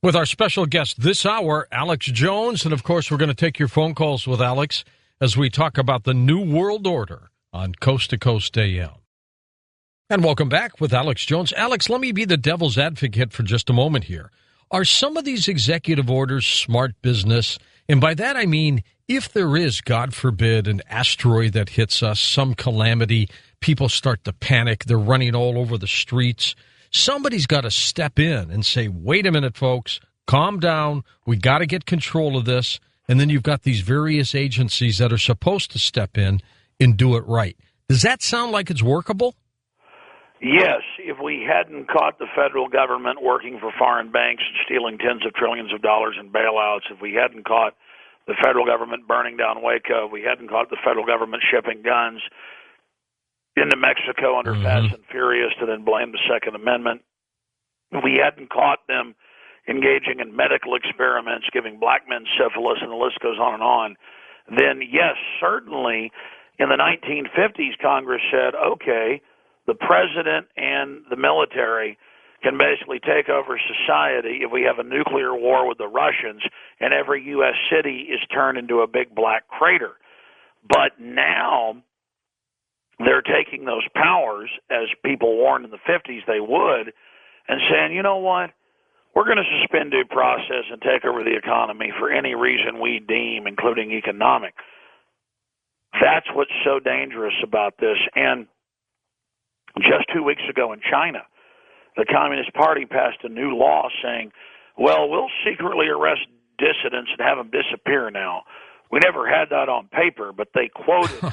With our special guest this hour, Alex Jones. And, of course, we're going to take your phone calls with Alex as we talk about the New World Order on Coast to Coast AM. And welcome back with Alex Jones. Alex, let me be the devil's advocate for just a moment here. Are some of these executive orders smart business? And by that I mean, if there is, God forbid, an asteroid that hits us, some calamity, people start to panic, they're running all over the streets. Somebody's got to step in and say, wait a minute, folks, calm down. We got to get control of this. And then you've got these various agencies that are supposed to step in and do it right. Does that sound like it's workable? Yes, if we hadn't caught the federal government working for foreign banks and stealing tens of trillions of dollars in bailouts, if we hadn't caught the federal government burning down Waco, if we hadn't caught the federal government shipping guns into Mexico under Fast and Furious to then blame the Second Amendment, if we hadn't caught them engaging in medical experiments, giving black men syphilis, and the list goes on, then yes, certainly in the 1950s, Congress said, okay, the president and the military can basically take over society if we have a nuclear war with the Russians and every U.S. city is turned into a big black crater. But now they're taking those powers, as people warned in the 50s they would, and saying, you know what, we're going to suspend due process and take over the economy for any reason we deem, including economic. That's what's so dangerous about this. And just 2 weeks ago in China, the Communist Party passed a new law saying, well, we'll secretly arrest dissidents and have them disappear now. We never had that on paper, but they quoted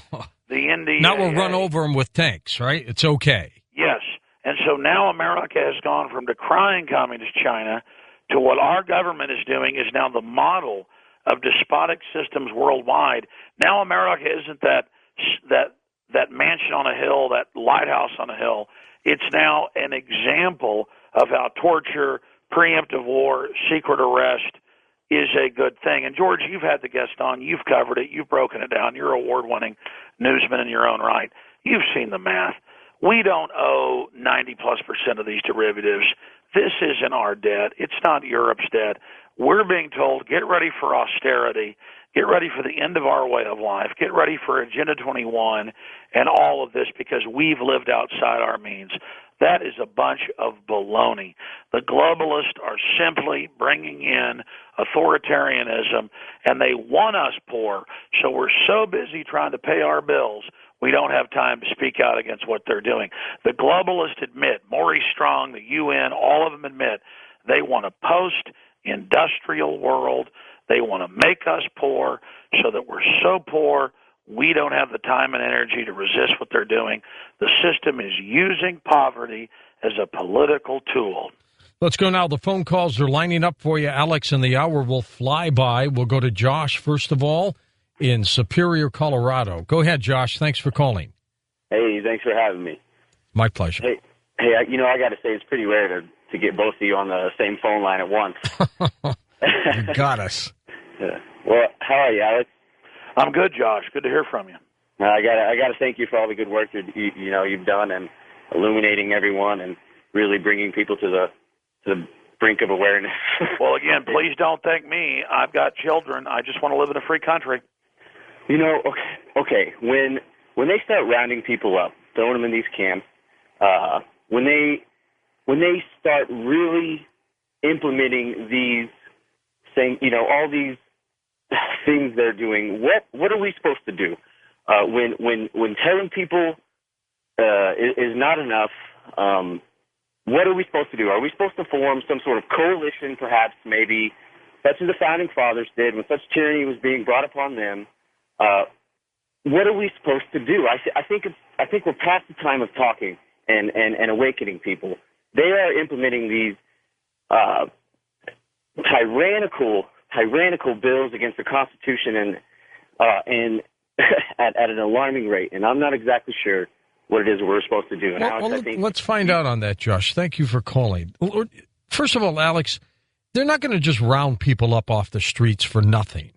the NDRP. Now we'll run over them with tanks, right? It's okay. Yes. And so now America has gone from decrying Communist China to what our government is doing is now the model of despotic systems worldwide. Now America isn't that mansion on a hill, that lighthouse on a hill. It's now an example of how torture, preemptive war, secret arrest is a good thing. And, George, you've had the guest on. You've covered it. You've broken it down. You're an award-winning newsman in your own right. You've seen the math. We don't owe 90+% of these derivatives. This isn't our debt. It's not Europe's debt. We're being told, get ready for austerity. Get ready for the end of our way of life. Get ready for Agenda 21 and all of this because we've lived outside our means. That is a bunch of baloney. The globalists are simply bringing in authoritarianism, and they want us poor. So we're so busy trying to pay our bills, we don't have time to speak out against what they're doing. The globalists admit, Maurice Strong, the UN, all of them admit, they want a post-industrial world. They want to make us poor so that we're so poor we don't have the time and energy to resist what they're doing. The system is using poverty as a political tool. Let's go now. The phone calls are lining up for you, Alex, and the hour will fly by. We'll go to Josh, first of all, in Superior, Colorado. Go ahead, Josh. Thanks for calling. Hey, thanks for having me. My pleasure. Hey, I got to say it's pretty rare to get both of you on the same phone line at once. You got us. Yeah. Well, how are you, Alex? I'm good, Josh. Good to hear from you. I got to thank you for all the good work you've done and illuminating everyone and really bringing people to the brink of awareness. Well, again, please don't thank me. I've got children. I just want to live in a free country. Okay. When they start rounding people up, throwing them in these camps, when they start really implementing these saying, all these things they're doing, what are we supposed to do? When telling people is not enough, what are we supposed to do? Are we supposed to form some sort of coalition, perhaps, maybe, such as the Founding Fathers did when such tyranny was being brought upon them? What are we supposed to do? I think we're past the time of talking and awakening people. They are implementing these tyrannical bills against the Constitution and at an alarming rate. And I'm not exactly sure what it is we're supposed to do. And well, let's find out on that, Josh. Thank you for calling. First of all, Alex, they're not going to just round people up off the streets for nothing,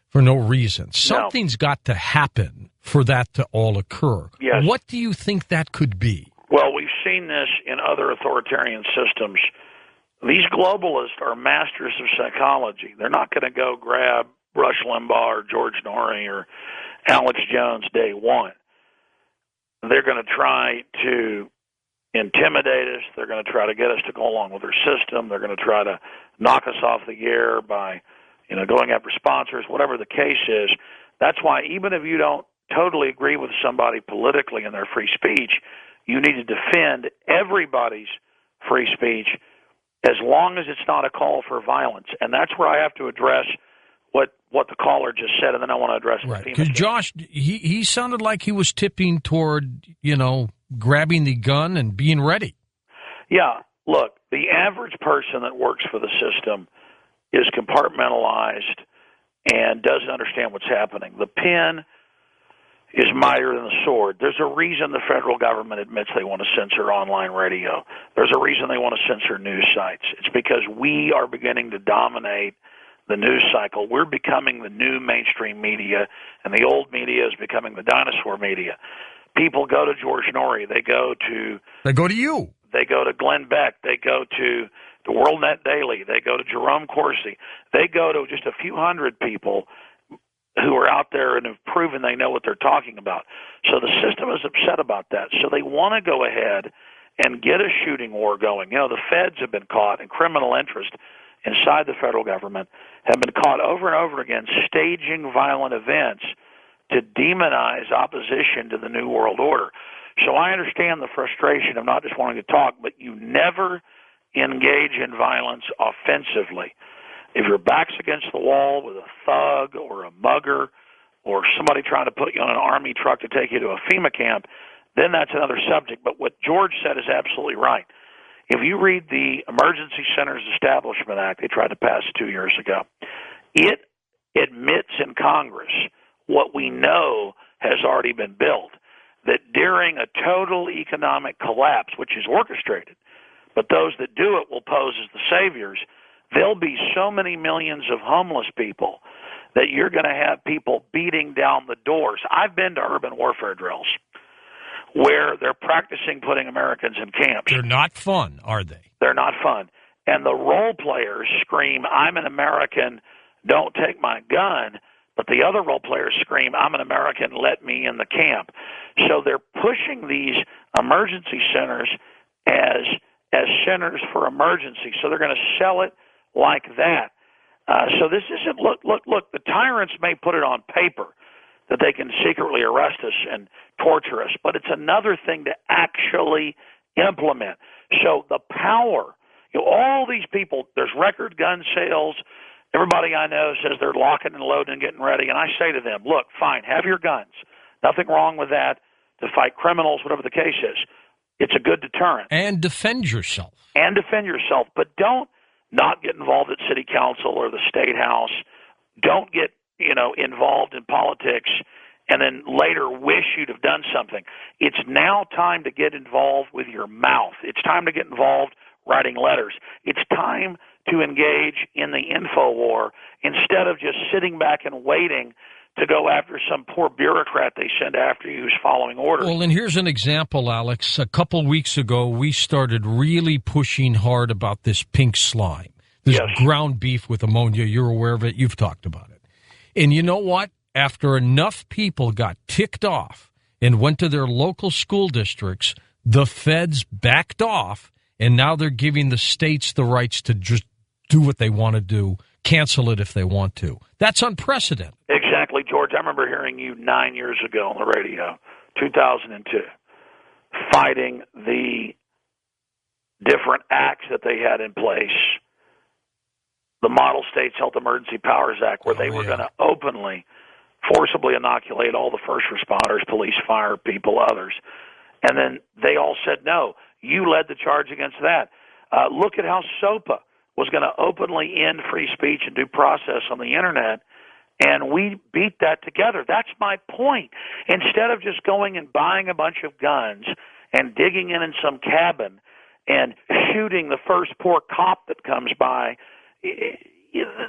for no reason. Something's got to happen for that to all occur. Yes. What do you think that could be? Well, we've seen this in other authoritarian systems. These globalists are masters of psychology. They're not going to go grab Rush Limbaugh or George Norrie or Alex Jones day one. They're going to try to intimidate us. They're going to try to get us to go along with their system. They're going to try to knock us off the air by, going after sponsors, whatever the case is. That's why even if you don't totally agree with somebody politically in their free speech, you need to defend everybody's free speech as long as it's not a call for violence. And that's where I have to address what the caller just said, and then I want to address right. Because Josh, he sounded like he was tipping toward, grabbing the gun and being ready. Yeah. Look, the average person that works for the system is compartmentalized and doesn't understand what's happening. The pen is mightier than the sword. There's a reason the federal government admits they want to censor online radio. There's a reason they want to censor news sites. It's because we are beginning to dominate the news cycle. We're becoming the new mainstream media, and the old media is becoming the dinosaur media. People go to George Norrie. They go to you. They go to Glenn Beck. They go to the WorldNet Daily. They go to Jerome Corsi. They go to just a few hundred people who are out there and have proven they know what they're talking about. So the system is upset about that. So they want to go ahead and get a shooting war going. The feds have been caught, and criminal interest inside the federal government have been caught over and over again staging violent events to demonize opposition to the New World Order. So I understand the frustration of not just wanting to talk, but you never engage in violence offensively. If your back's against the wall with a thug or a mugger or somebody trying to put you on an army truck to take you to a FEMA camp, then that's another subject. But what George said is absolutely right. If you read the Emergency Centers Establishment Act they tried to pass 2 years ago, it admits in Congress what we know has already been built, that during a total economic collapse, which is orchestrated, but those that do it will pose as the saviors, there'll be so many millions of homeless people that you're going to have people beating down the doors. I've been to urban warfare drills where they're practicing putting Americans in camps. They're not fun, are they? They're not fun. And the role players scream, "I'm an American, don't take my gun," but the other role players scream, "I'm an American, let me in the camp." So they're pushing these emergency centers as centers for emergency. So they're going to sell it like that. So this isn't, look, the tyrants may put it on paper that they can secretly arrest us and torture us, but it's another thing to actually implement. So the power, all these people, there's record gun sales. Everybody I know says they're locking and loading and getting ready, and I say to them, look, fine, have your guns. Nothing wrong with that to fight criminals, whatever the case is. It's a good deterrent. And defend yourself. But don't not get involved at city council or the state house. Don't get, involved in politics and then later wish you'd have done something. It's now time to get involved with your mouth. It's time to get involved writing letters. It's time to engage in the info war instead of just sitting back and waiting to go after some poor bureaucrat they send after you who's following orders. Well, and here's an example, Alex. A couple weeks ago, we started really pushing hard about this pink slime, this ground beef with ammonia. You're aware of it. You've talked about it. And you know what? After enough people got ticked off and went to their local school districts, the feds backed off, and now they're giving the states the rights to just do what they want to do, cancel it if they want to. That's unprecedented. Exactly, George. I remember hearing you 9 years ago on the radio, 2002, fighting the different acts that they had in place, the Model States Health Emergency Powers Act, where they were going to openly, forcibly inoculate all the first responders, police, fire people, others. And then they all said no. You led the charge against that. Look at how SOPA was going to openly end free speech and due process on the Internet, and we beat that together. That's my point. Instead of just going and buying a bunch of guns and digging in some cabin and shooting the first poor cop that comes by,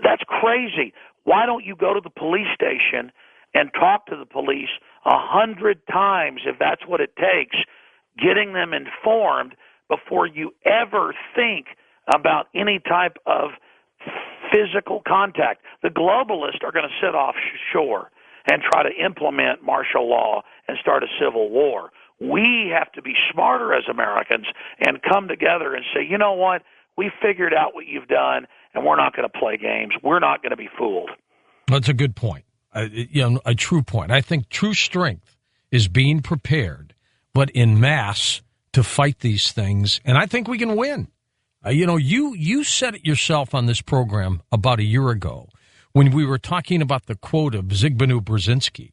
that's crazy. Why don't you go to the police station and talk to the police 100 times if that's what it takes, getting them informed before you ever think about any type of physical contact. The globalists are going to sit offshore and try to implement martial law and start a civil war. We have to be smarter as Americans and come together and say, you know what, we figured out what you've done, and we're not going to play games. We're not going to be fooled. That's a good point. A true point. I think true strength is being prepared, but in mass to fight these things, and I think we can win. You said it yourself on this program about a year ago when we were talking about the quote of Zbigniew Brzezinski,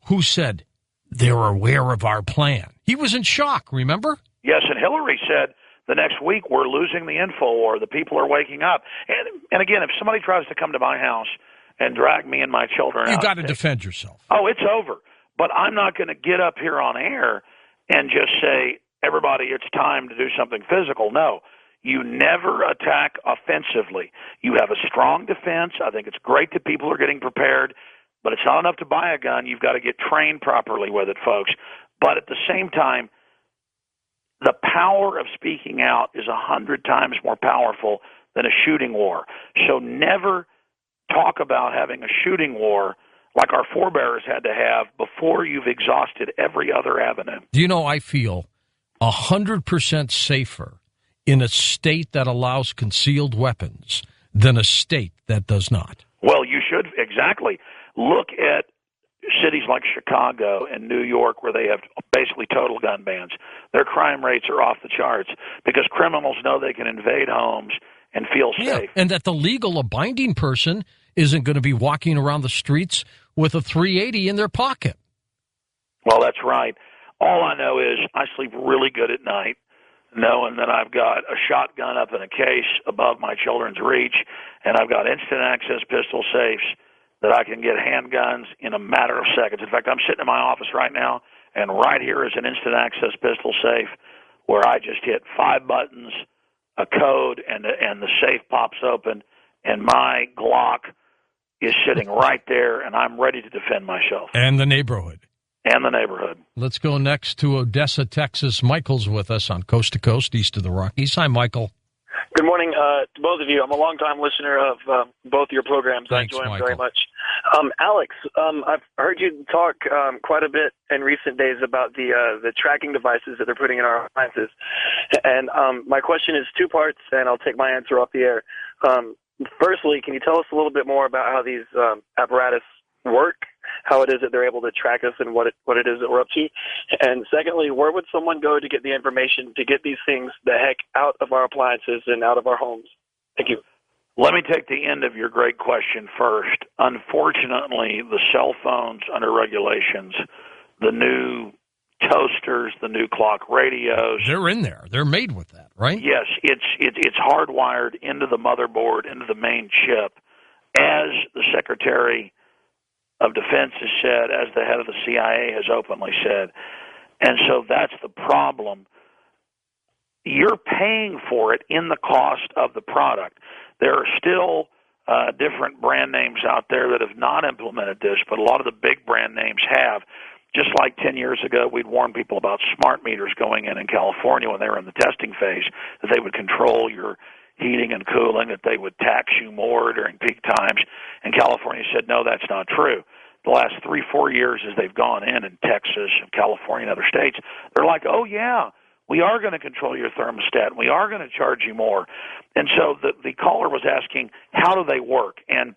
who said, they're aware of our plan. He was in shock, remember? Yes, and Hillary said the next week we're losing the info war. The people are waking up. And again, if somebody tries to come to my house and drag me and my children out. You got to defend yourself. Oh, it's over. But I'm not going to get up here on air and just say, everybody, it's time to do something physical. No. You never attack offensively. You have a strong defense. I think it's great that people are getting prepared, but it's not enough to buy a gun. You've got to get trained properly with it, folks. But at the same time, the power of speaking out is 100 times more powerful than a shooting war. So never talk about having a shooting war like our forebears had to have before you've exhausted every other avenue. Do you know, I feel 100% safer in a state that allows concealed weapons than a state that does not. Well, you should, exactly. Look at cities like Chicago and New York where they have basically total gun bans. Their crime rates are off the charts because criminals know they can invade homes and feel safe. Yeah, and that the legal abiding person isn't going to be walking around the streets with a .380 in their pocket. Well, that's right. All I know is I sleep really good at night, knowing that I've got a shotgun up in a case above my children's reach, and I've got instant access pistol safes that I can get handguns in a matter of seconds. In fact, I'm sitting in my office right now, and right here is an instant access pistol safe where I just hit 5 buttons, a code, and the safe pops open, and my Glock is sitting right there, and I'm ready to defend myself. And the neighborhood. And the neighborhood. Let's go next to Odessa, Texas. Michael's with us on Coast to Coast, east of the Rockies. Hi, Michael. Good morning to both of you. I'm a longtime listener of both your programs. Thanks, I enjoy them Michael. very much. Alex, I've heard you talk quite a bit in recent days about the tracking devices that they're putting in our appliances. And my question is 2 parts, and I'll take my answer off the air. Firstly, can you tell us a little bit more about how these apparatus work, how it is that they're able to track us, and what it is that we're up to? And secondly, where would someone go to get the information to get these things the heck out of our appliances and out of our homes? Thank you. Let me take the end of your great question first. Unfortunately, the cell phones under regulations, the new toasters, the new clock radios. They're in there. They're made with that, right? Yes, it's hardwired into the motherboard, into the main chip. As the Secretary of Defense has said, as the head of the CIA has openly said. And so that's the problem. You're paying for it in the cost of the product. There are still different brand names out there that have not implemented this, but a lot of the big brand names have. Just like 10 years ago, we'd warn people about smart meters going in California when they were in the testing phase, that they would control your heating and cooling, that they would tax you more during peak times. And California said, no, that's not true. The last 3-4 years as they've gone in Texas and California and other states, they're like, oh, yeah, we are going to control your thermostat, and we are going to charge you more. And so the caller was asking, how do they work? And